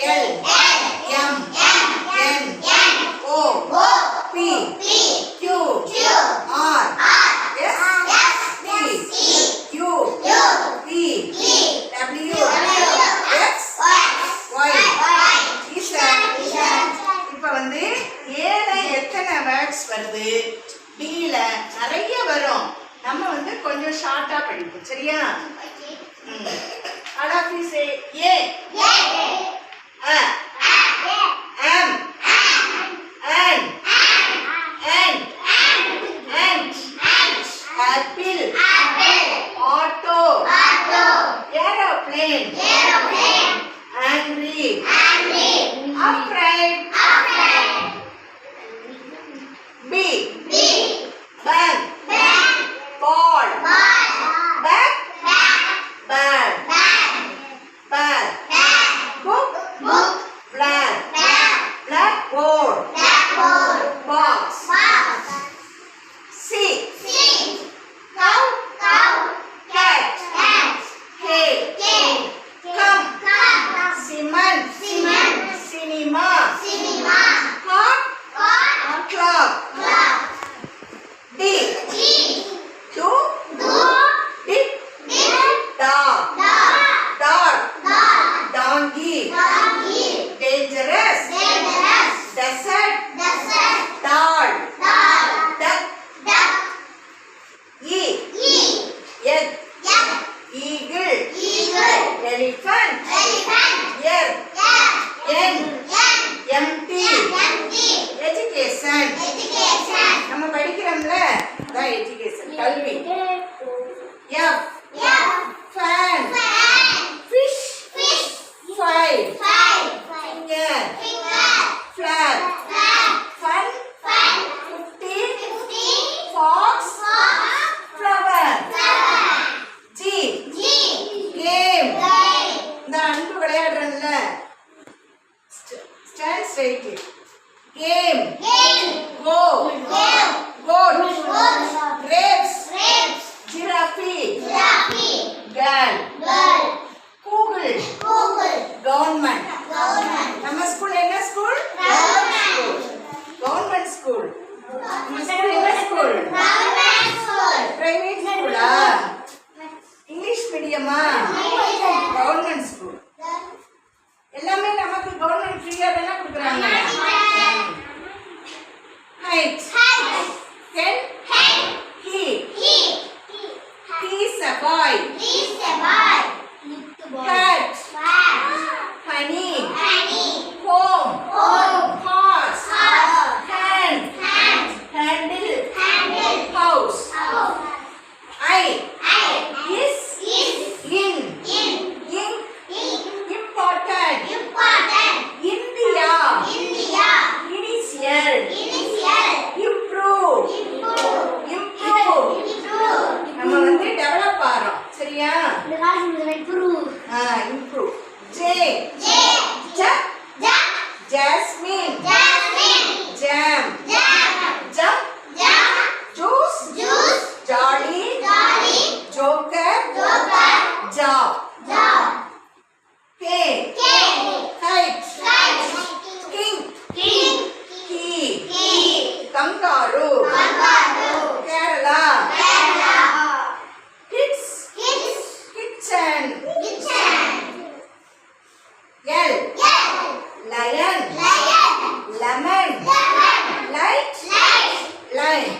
L M N O P Q R S T U V W X Y. இப்போ வந்து ஏல எத்தனை words வருது, பில நிறைய வரும். நம்ம வந்து கொஞ்சம் ஷார்ட்டா படிப்போம். சரியா? All of you say A. A. M. N. Ant. Apple. Auto. Aeroplane. Angry. Upright. B. Bang. Ball. Bat. Bad. Book. Black. Blackboard. Box. C. Cow. Cat. Hay. Come. Cement. Cinema. Hot. Clock. D. Do. Dick. Dog. Donkey. Dangerous. Desert. Doll. Duck. E. Egg. Eagle. Elephant. Earth. Empty. Education. நம்ம படிக்கிறோம்ல, அதான் education, கல்வி. F. Fan. Fish. Five. Finger. Flag. Fun. 50. Fox. Flower. G. Game. இந்த அன்பு விளையாடுறதுல stand straight. Game. Go. Goat. Grapes. Giraffe. Girl. Google. Government. நம்ம school என்ன school? Government school. நம்ம school என்ன school? Private ஸ்கூலா? இங்கிலீஷ் மீடியமா? Government school. எல்லாமே நமக்கு கவர்மெண்ட் ஃப்ரீயா தானே கொடுக்குறாங்க. Height. Hen. He. He is a boy. Cat. Honey. Home. Horse. Hand. Handle. House. I. Is. In. Important. India. Initial. Improve. நம்ம வந்து டெவலப் ஆறோம். சரியா? improve. J. Jasmine. Jam. Jump. Juice. Jolly. Joker. Job. K. Kite. King. Key. Kangaroo. Kerala. Kids. Kitchen. L. Lion. Lemon. Light. Line.